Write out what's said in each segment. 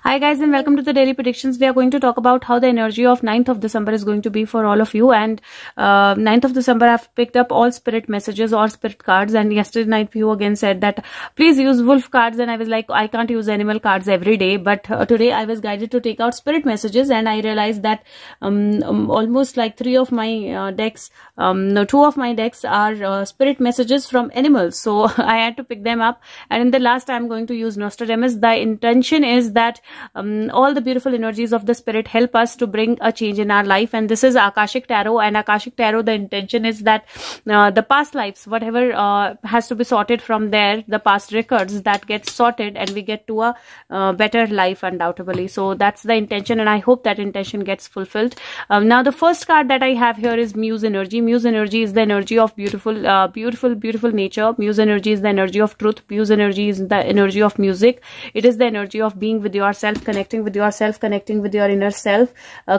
Hi guys and welcome to the daily predictions. We are going to talk about how the energy of 9th of December is going to be for all of you. And 9th of December I've picked up all spirit messages or spirit cards, and yesterday night Pihu again said that please use wolf cards, and I was like, I can't use animal cards every day, but today I was guided to take out spirit messages, and I realized that almost like two of my decks are spirit messages from animals, so I had to pick them up. And in the last I'm going to use Nostradamus. The intention is that all the beautiful energies of the spirit help us to bring a change in our life, and this is Akashic Tarot. And Akashic Tarot, the intention is that the past lives, whatever has to be sorted from there, the past records, that gets sorted and we get to a better life undoubtedly. So that's the intention, and I hope that intention gets fulfilled. Now the first card that I have here is Muse Energy. Muse Energy is the energy of beautiful nature. Muse Energy is the energy of truth. Muse Energy is the energy of music. It is the energy of being with yourself, connecting with yourself, connecting with your inner self,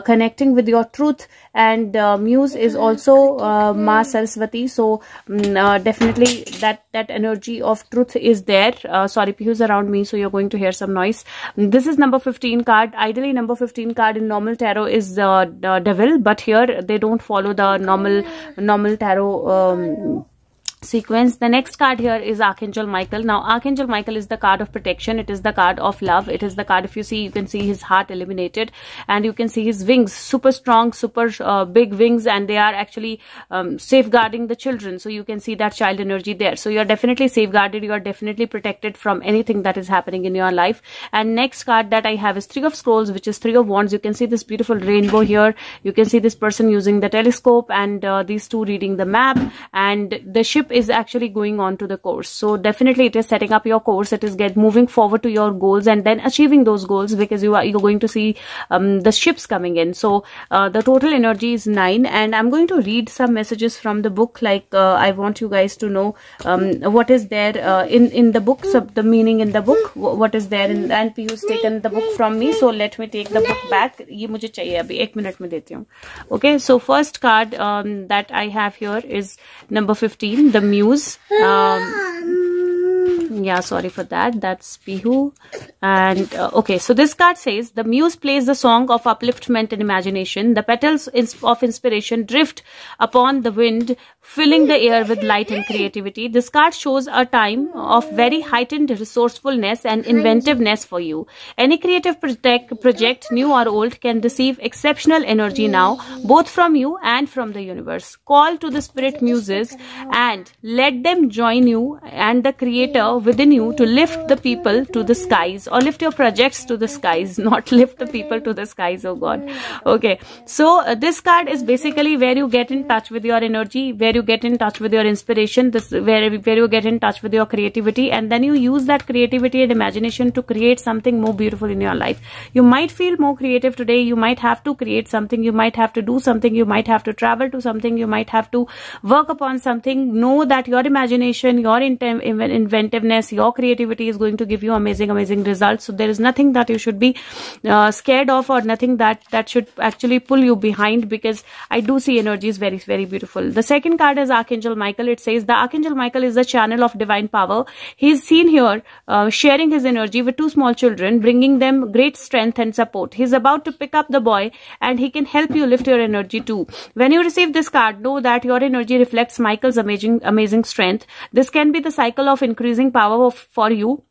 connecting with your truth. And Muse is also Ma Saraswati, so definitely that energy of truth is there. Sorry, Pihu's around me, so you're going to hear some noise. This is number 15 card. Ideally number 15 card in normal tarot is the devil, but here they don't follow the normal tarot sequence. The next card here is Archangel Michael. Now Archangel Michael is the card of protection. It is the card of love. It is the card, if you see, you can see his heart illuminated, and you can see his wings, super strong, super big wings, and they are actually safeguarding the children. So you can see that child energy there. So you are definitely safeguarded. You are definitely protected from anything that is happening in your life. And next card that I have is Three of Scrolls, which is Three of Wands. You can see this beautiful rainbow here. You can see this person using the telescope, and these two reading the map, and the ship is actually going on to the course. So definitely it is setting up your course. It is moving forward to your goals and then achieving those goals, because you're going to see the ships coming in. So the total energy is 9, and I'm going to read some messages from the book. Like I want you guys to know what is there in the book, so the meaning in the book, what is there in, and Piyu's taken the book from me, so let me take the book back. Ye mujhe chahiye abhi 1 minute mein deti hu. Okay, so first card that I have here is number 15, the Muse. Yeah, sorry for that. That's Pihu. And okay, so this card says the Muse plays the song of upliftment and imagination. The petals of inspiration drift upon the wind, filling the air with light and creativity. This card shows a time of very heightened resourcefulness and inventiveness for you. Any creative project, new or old, can receive exceptional energy now, both from you and from the universe. Call to the spirit muses and let them join you and the creator within you to lift the people to the skies, or lift your projects to the skies, not lift the people to the skies. Oh God. Okay, so this card is basically where you get in touch with your energy, where you get in touch with your inspiration, where you get in touch with your creativity, and then you use that creativity and imagination to create something more beautiful in your life. You might feel more creative today. You might have to create something. You might have to do something. You might have to travel to something. You might have to work upon something. Know that your imagination, your inventiveness, your creativity is going to give you amazing results. So there is nothing that you should be scared of, or nothing that should actually pull you behind, because I do see energy is very beautiful. The second card is Archangel Michael. It says the Archangel Michael is the channel of divine power. He is seen here sharing his energy with two small children, bringing them great strength and support. He is about to pick up the boy, and he can help you lift your energy too. When you receive this card, know that your energy reflects Michael's amazing strength. This can be the cycle of increasing power for you,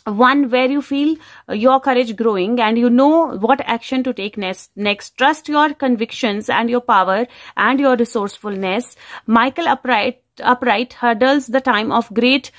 one where you feel your courage growing and you know what action to take next. Trust your convictions and your power and your resourcefulness. Michael upright heralds the time of great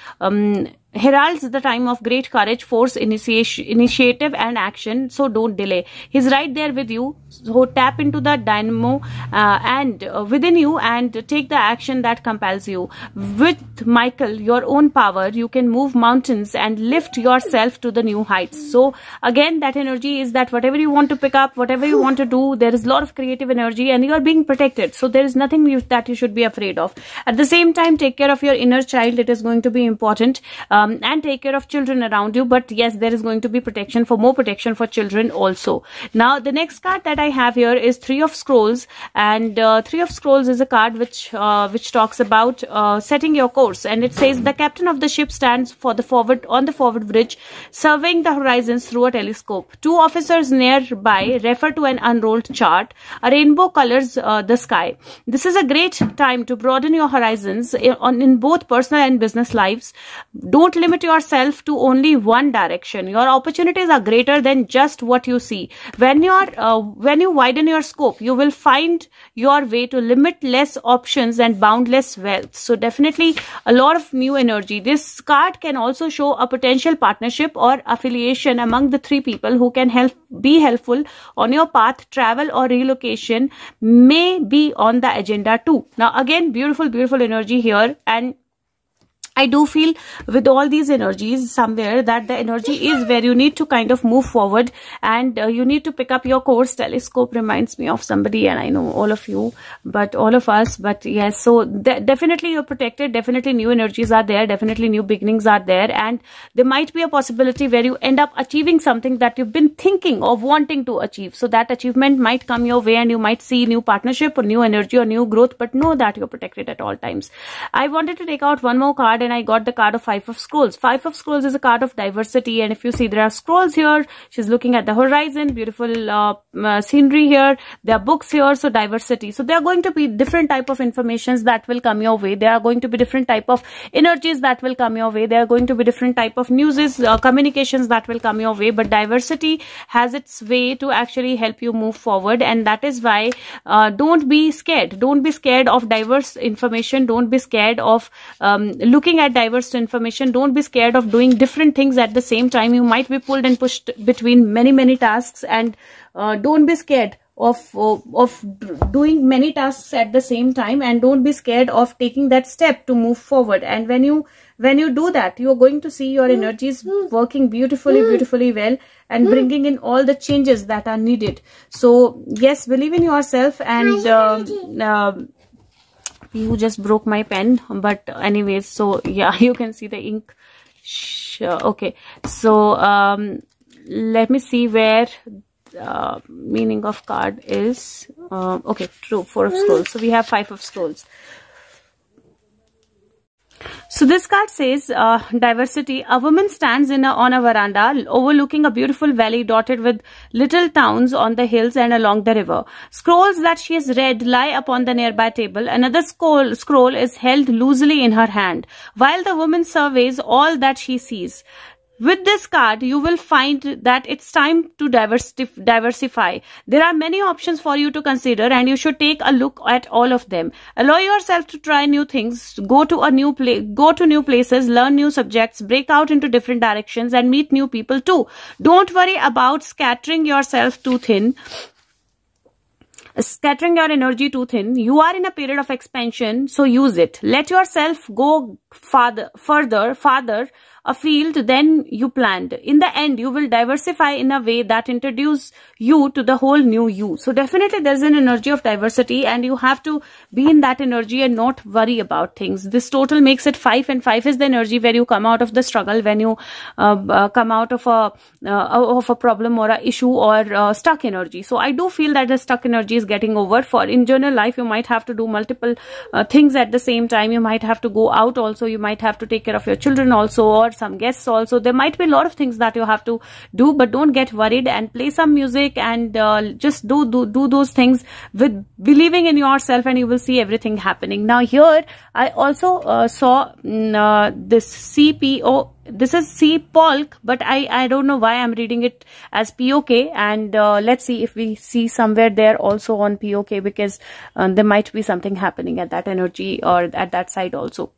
courage, force, initiative and action. So don't delay. He's right there with you. So tap into the dynamo and within you and take the action that compels you. With Michael, your own power, you can move mountains and lift yourself to the new heights. So again, that energy is that whatever you want to pick up, whatever you want to do, there is a lot of creative energy and you are being protected. So there is nothing that you should be afraid of. At the same time, take care of your inner child. It is going to be important. and take care of children around you. But yes, there is going to be protection, for more protection for children also. Now the next card that I have here is Three of Scrolls, and Three of Scrolls is a card which talks about setting your course, and it says the captain of the ship stands for the on the forward bridge, surveying the horizons through a telescope. Two officers nearby refer to an unrolled chart. A rainbow colors the sky. This is a great time to broaden your horizons in both personal and business lives. Don't limit yourself to only one direction. Your opportunities are greater than just what you see. When you widen your scope, you will find your way to limitless options and boundless wealth. So definitely a lot of new energy. This card can also show a potential partnership or affiliation among the three people who can be helpful on your path. Travel or relocation may be on the agenda too. Now again, beautiful energy here, and I do feel with all these energies somewhere that the energy is where you need to kind of move forward, and you need to pick up your course. Telescope reminds me of somebody, and I know all of you, but all of us. But yes, so definitely you're protected. Definitely new energies are there. Definitely new beginnings are there, and there might be a possibility where you end up achieving something that you've been thinking of wanting to achieve. So that achievement might come your way, and you might see new partnership or new energy or new growth, but know that you're protected at all times. I wanted to take out one more card, and I got the card of Five of Scrolls. Five of Scrolls is a card of diversity, and if you see, there are scrolls here. She's looking at the horizon. Beautiful scenery here. There are books here. So diversity. So there are going to be different type of informations that will come your way. There are going to be different type of energies that will come your way. There are going to be different type of newses, communications that will come your way. But diversity has its way to actually help you move forward, and that is why don't be scared. Don't be scared of diverse information. Don't be scared of looking at diverse information. Don't be scared of doing different things at the same time. You might be pulled and pushed between many tasks, and don't be scared of doing many tasks at the same time, and don't be scared of taking that step to move forward. And when you do that, you're going to see your energies working beautifully well, and bringing in all the changes that are needed. So yes, believe in yourself. And you just broke my pen, but anyways, so yeah, you can see the ink. Okay, so let me see where meaning of card is. Okay, true, Four of Scrolls. So we have Five of Scrolls. So this card says diversity. A woman stands on a veranda overlooking a beautiful valley dotted with little towns on the hills and along the river. Scrolls that she has read lie upon the nearby table. Another scroll is held loosely in her hand, while the woman surveys all that she sees. With this card, you will find that it's time to diversify. There are many options for you to consider, and you should take a look at all of them. Allow yourself to try new things, go to new places, learn new subjects, break out into different directions, and meet new people too. Don't worry about scattering yourself too thin. Scattering your energy too thin. You are in a period of expansion, so use it. Let yourself go farther afield than you planned. In the end, you will diversify in a way that introduces you to the whole new you. So definitely there's an energy of diversity, and you have to be in that energy and not worry about things. This total makes it 5, and 5 is the energy where you come out of the struggle, when you come out of a problem or a issue or stuck energy. So I do feel that the stuck energy is getting over. For in general life, you might have to do multiple things at the same time. You might have to go out also. You might have to take care of your children also, or some guests also. There might be a lot of things that you have to do, but don't get worried, and play some music, and just do those things with believing in yourself, and you will see everything happening. Now here I also saw this CPO. This is C-Polk, but I don't know why I'm reading it as POK, and let's see if we see somewhere there also on POK, because there might be something happening at that energy or at that side also.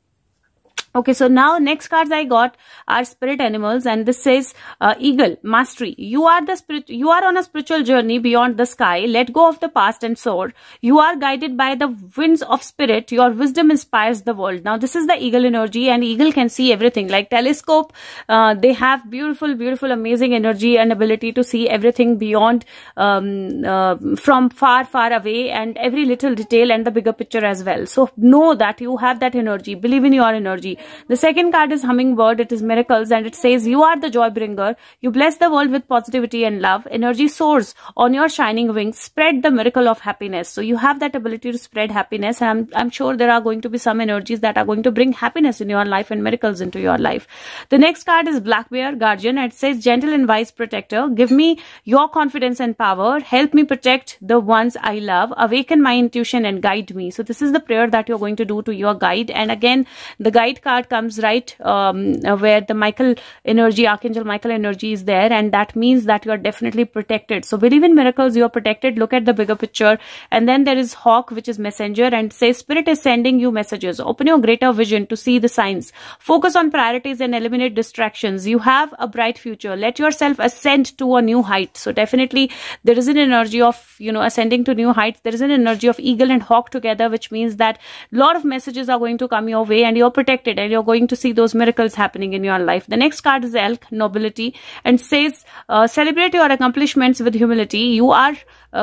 Okay, so now next cards I got are spirit animals, and this says eagle, mastery. You are on a spiritual journey beyond the sky. Let go of the past and soar. You are guided by the winds of spirit. Your wisdom inspires the world. Now this is the eagle energy, and eagle can see everything. Like telescope, they have beautiful, amazing energy and ability to see everything beyond, from far away, and every little detail and the bigger picture as well. So know that you have that energy. Believe in your energy. The second card is hummingbird. It is miracles, and it says you are the joy bringer. You bless the world with positivity and love. Energy soars on your shining wings. Spread the miracle of happiness. So you have that ability to spread happiness, and I'm sure there are going to be some energies that are going to bring happiness in your life and miracles into your life. The next card is black bear, guardian. It says gentle and wise protector. Give me your confidence and power. Help me protect the ones I love. Awaken my intuition and guide me. So this is the prayer that you're going to do to your guide. And again, the guide card comes right where the Michael energy, Archangel Michael energy is there, and that means that you are definitely protected. So believe in miracles, you are protected. Look at the bigger picture. And then there is hawk, which is messenger, and says spirit is sending you messages. Open your greater vision to see the signs. Focus on priorities and eliminate distractions. You have a bright future. Let yourself ascend to a new height. So definitely there is an energy of, ascending to new heights. There is an energy of eagle and hawk together, which means that a lot of messages are going to come your way, and you're protected, and you're going to see those miracles happening in your life. The next card is elk, nobility, and says celebrate your accomplishments with humility. You are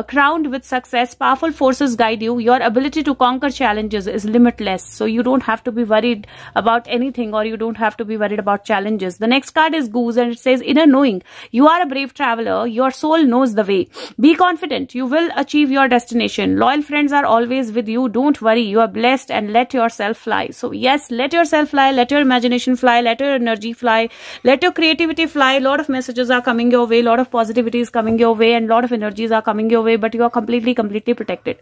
crowned with success. Powerful forces guide you. Your ability to conquer challenges is limitless. So you don't have to be worried about anything, or you don't have to be worried about challenges. The next card is goose, and it says inner knowing. You are a brave traveler. Your soul knows the way. Be confident. You will achieve your destination. Loyal friends are always with you. Don't worry. You are blessed, and let yourself fly. So yes, let yourself fly. Let your imagination fly. Let your energy fly. Let your creativity fly. A lot of messages are coming your way. A lot of positivity is coming your way, and a lot of energies are coming your way, but you are completely protected.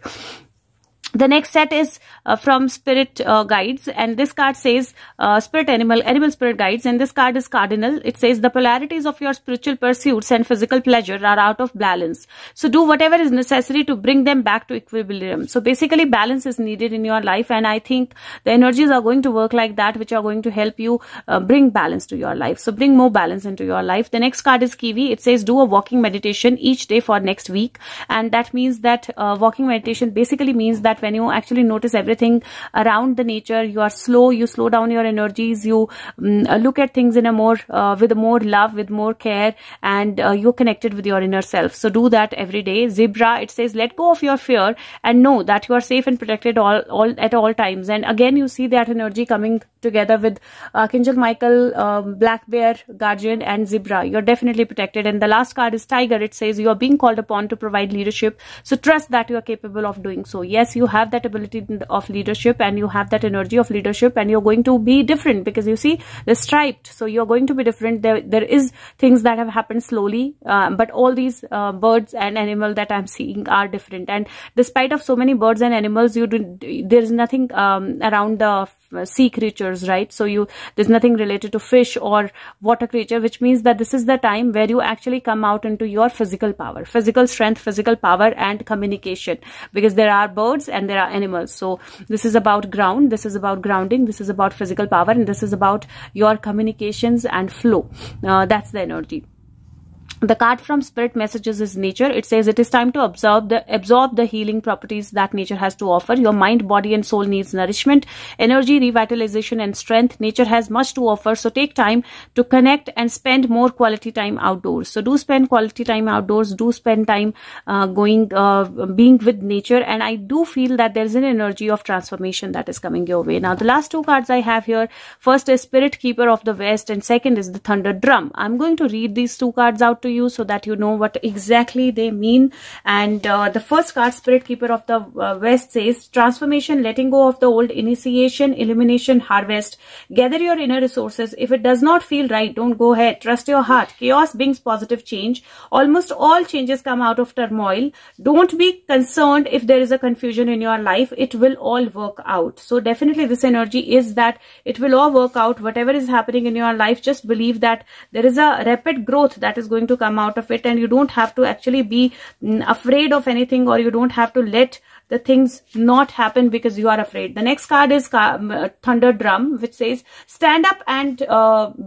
The next set is from Spirit Guides, and this card says Spirit Animal Spirit Guides, and this card is Cardinal. It says the polarities of your spiritual pursuits and physical pleasure are out of balance. So do whatever is necessary to bring them back to equilibrium. So basically balance is needed in your life, and I think the energies are going to work like that, which are going to help you bring balance to your life. So bring more balance into your life. The next card is Kiwi. It says do a walking meditation each day for next week, and that means that walking meditation basically means that when you actually notice everything around the nature, you are slow, you slow down your energies, you look at things in a more with more love, with more care, and you're connected with your inner self. So do that every day. Zebra, it says let go of your fear and know that you are safe and protected at all times. And again, you see that energy coming together with Archangel Michael, Black Bear, Guardian, and Zebra. You're definitely protected. And the last card is Tiger. It says you are being called upon to provide leadership. So trust that you are capable of doing so. Yes, you have that ability of leadership, and you have that energy of leadership, and you're going to be different, because you see the striped. So you're going to be different. There is things that have happened slowly, but all these birds and animals that I'm seeing are different. And despite of so many birds and animals, there's nothing around the sea creatures, right? So there's nothing related to fish or water creature, which means that this is the time where you actually come out into your physical power, physical strength, physical power, and communication, because there are birds and there are animals. So this is about ground, this is about grounding, this is about physical power, and this is about your communications and flow. That's the energy. The card from Spirit Messages is nature. It says it is time to absorb the healing properties that nature has to offer. Your mind, body, and soul needs nourishment, energy, revitalization, and strength. Nature has much to offer, so take time to connect and spend more quality time outdoors. So do spend quality time outdoors. Do spend time being with nature, and I do feel that there is an energy of transformation that is coming your way. Now, the last two cards I have here, first is Spirit Keeper of the West, and second is the Thunder Drum. I'm going to read these two cards out to you so that you know what exactly they mean. And the first card, Spirit Keeper of the West, says transformation, letting go of the old, initiation, illumination, harvest. Gather your inner resources. If it does not feel right, don't go ahead. Trust your heart. Chaos brings positive change. Almost all changes come out of turmoil. Don't be concerned if there is a confusion in your life. It will all work out. So definitely this energy is that it will all work out. Whatever is happening in your life, just believe that there is a rapid growth that is going to come out of it, and you don't have to actually be afraid of anything, or you don't have to let the things not happen because you are afraid. The next card is Thunder Drum, which says stand up and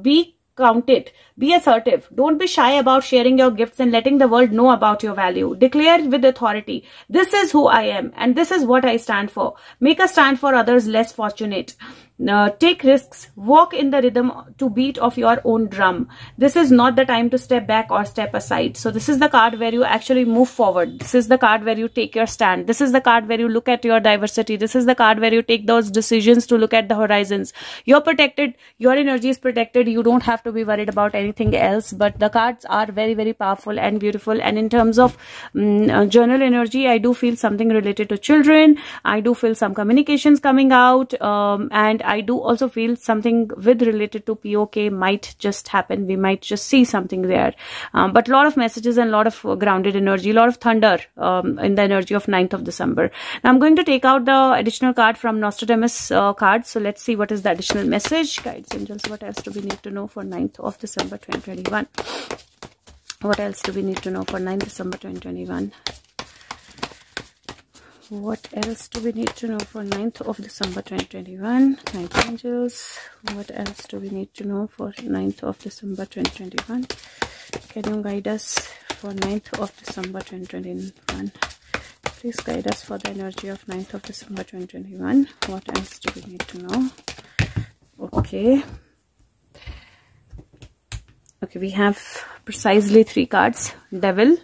be counted. Be assertive. Don't be shy about sharing your gifts and letting the world know about your value. Declare with authority, this is who I am and this is what I stand for. Make a stand for others less fortunate. take risks, walk in the rhythm to beat of your own drum. This is not the time to step back or step aside. So this is the card where you actually move forward. This is the card where you take your stand. This is the card where you look at your diversity. This is the card where you take those decisions to look at the horizons. You're protected. Your energy is protected. You don't have to be worried about anything else. But the cards are very, very powerful and beautiful. And in terms of journal energy, I do feel something related to children. I do feel some communications coming out. And I do also feel something with related to POK might just happen. We might just see something there. But a lot of messages and a lot of grounded energy, a lot of thunder in the energy of 9th of December. Now I'm going to take out the additional card from Nostradamus card. So let's see what is the additional message. Guides, angels, what else do we need to know for 9th of December 2021? What else do we need to know for 9th December 2021? What else do we need to know for 9th of December 2021? Guides, angels, what else do we need to know for 9th of December 2021? Can you guide us for 9th of December 2021? Please guide us for the energy of 9th of December 2021. What else do we need to know? Okay. Okay, we have precisely 3 cards. Devil.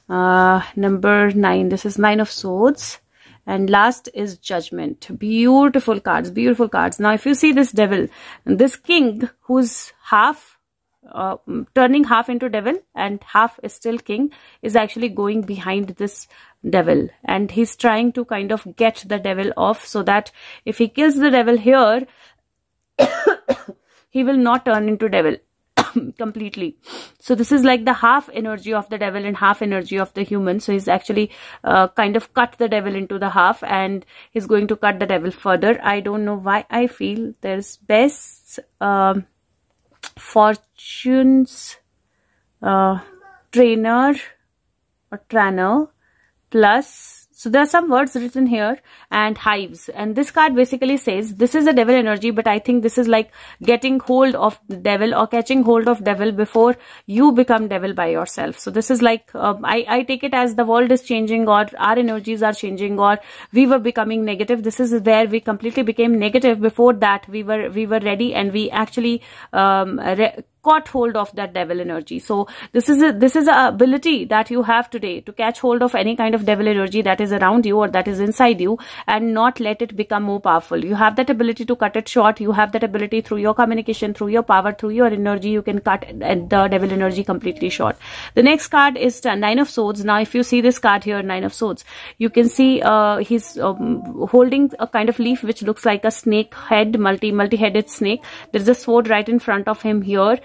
Number 9. This is 9 of Swords. And last is Judgment. Beautiful cards. Beautiful cards. Now, if you see this Devil, this King who's half turning half into devil and half is still king is actually going behind this devil, and he's trying to kind of get the devil off so that if he kills the devil here he will not turn into devil completely. So this is like the half energy of the devil and half energy of the human. So he's actually kind of cut the devil into the half, and he's going to cut the devil further. I don't know why I feel there's best fortunes trainer or trainer plus, so there are some words written here, and hives. And this card basically says this is a devil energy, but I think this is like getting hold of the devil or catching hold of devil before you become devil by yourself. So this is like, I take it as the world is changing, or our energies are changing, or we were becoming negative. This is where we completely became negative. Before that we were ready, and we actually caught hold of that devil energy. So this is a ability that you have today to catch hold of any kind of devil energy that is around you or that is inside you, and not let it become more powerful. You have that ability to cut it short. You have that ability through your communication, through your power, through your energy. You can cut the devil energy completely short. The next card is 9 of Swords. Now if you see this card here, 9 of Swords, you can see he's holding a kind of leaf which looks like a snake head, multi-headed snake. There is a sword right in front of him here.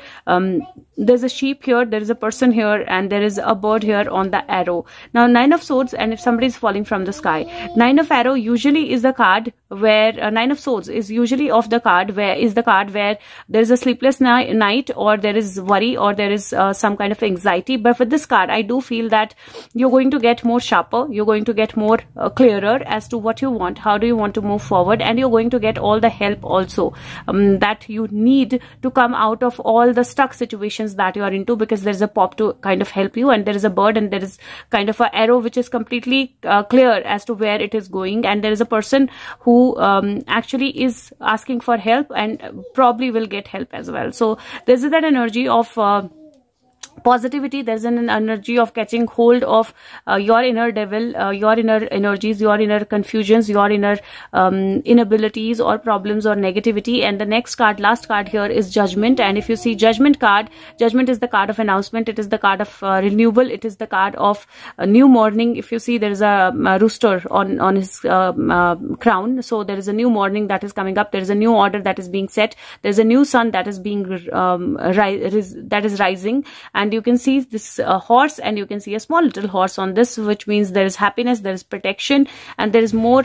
There's a sheep here, there is a person here, and there is a bird here on the arrow. Now 9 of Swords, and if somebody is falling from the sky, 9 of Arrow usually is the card where 9 of Swords is usually of the card where there is a sleepless night, or there is worry, or there is some kind of anxiety. But with this card I do feel that you're going to get more sharper, you're going to get more clearer as to what you want, how do you want to move forward, and you're going to get all the help also that you need to come out of all the stuck situations that you are into, because there is a pop to kind of help you, and there is a bird, and there is kind of an arrow which is completely clear as to where it is going, and there is a person who actually is asking for help and probably will get help as well. So there is that energy of positivity. There's an energy of catching hold of your inner devil, your inner energies, your inner confusions, your inner inabilities or problems or negativity. And the next card, last card here, is Judgment. And if you see Judgment card, Judgment is the card of announcement. It is the card of renewal. It is the card of a new morning. If you see, there is a rooster on his crown. So there is a new morning that is coming up. There is a new order that is being set. There is a new sun that is being rising. And you can see this horse, and you can see a small little horse on this, which means there is happiness, there is protection, and there is more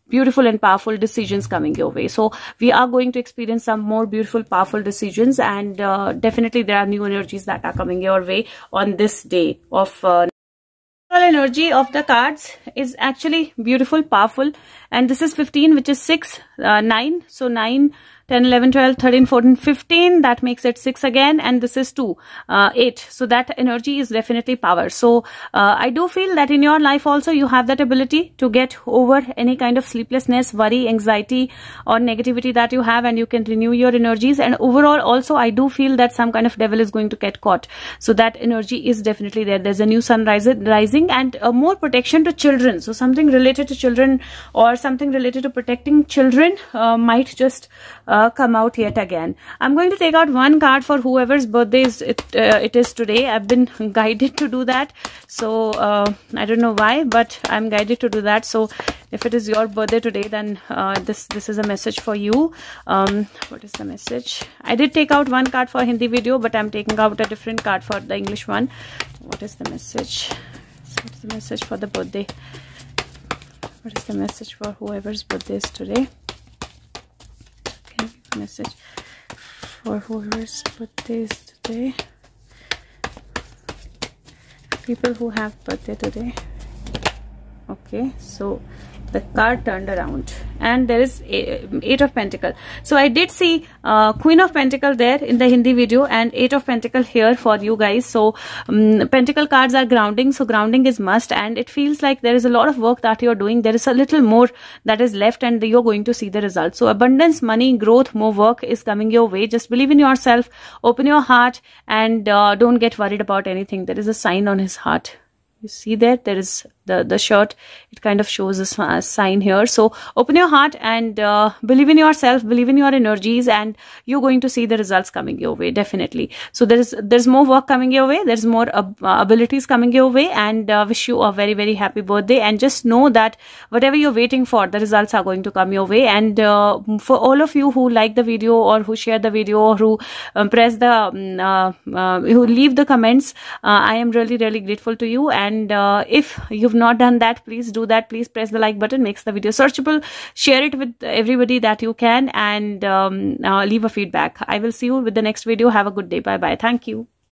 beautiful and powerful decisions coming your way. So we are going to experience some more beautiful, powerful decisions, and definitely there are new energies that are coming your way on this day of energy of the cards is actually beautiful, powerful, and this is 15, which is 6, 9. So 9, 10, 11, 12, 13, 14, 15. That makes it 6 again. And this is 2, 8. So that energy is definitely power. So I do feel that in your life also you have that ability to get over any kind of sleeplessness, worry, anxiety or negativity that you have, and you can renew your energies. And overall also I do feel that some kind of devil is going to get caught. So that energy is definitely there. There's a new sun rising, and more protection to children. So something related to children or something related to protecting children might just come out yet again. I'm going to take out one card for whoever's birthday it is today. I've been guided to do that. So I don't know why, but I'm guided to do that. So if it is your birthday today, then this is a message for you. What is the message? I did take out one card for Hindi video, but I'm taking out a different card for the English one. What is the message? So what's the message for the birthday? What is the message for whoever's birthday is today? Message for whoever's birthday is today. People who have birthday today. Okay, so the card turned around and there is 8 of Pentacle. So I did see Queen of Pentacle there in the Hindi video and 8 of Pentacle here for you guys. So Pentacle cards are grounding, so grounding is must, and it feels like there is a lot of work that you're doing. There is a little more that is left and you're going to see the results. So abundance, money, growth, more work is coming your way. Just believe in yourself, open your heart, and don't get worried about anything. There is a sign on his heart. You see there is the shirt. It kind of shows a sign here. So open your heart and believe in yourself, believe in your energies, and you're going to see the results coming your way, definitely. So there's more work coming your way. There's more abilities coming your way, and wish you a very, very happy birthday. And just know that whatever you're waiting for, the results are going to come your way. And for all of you who like the video or who share the video or who press the who leave the comments, I am really, really grateful to you. And if you've not done that, please do that. Please press the like button, makes the video searchable. Share it with everybody that you can, and leave a feedback. I will see you with the next video. Have a good day. Bye bye. Thank you.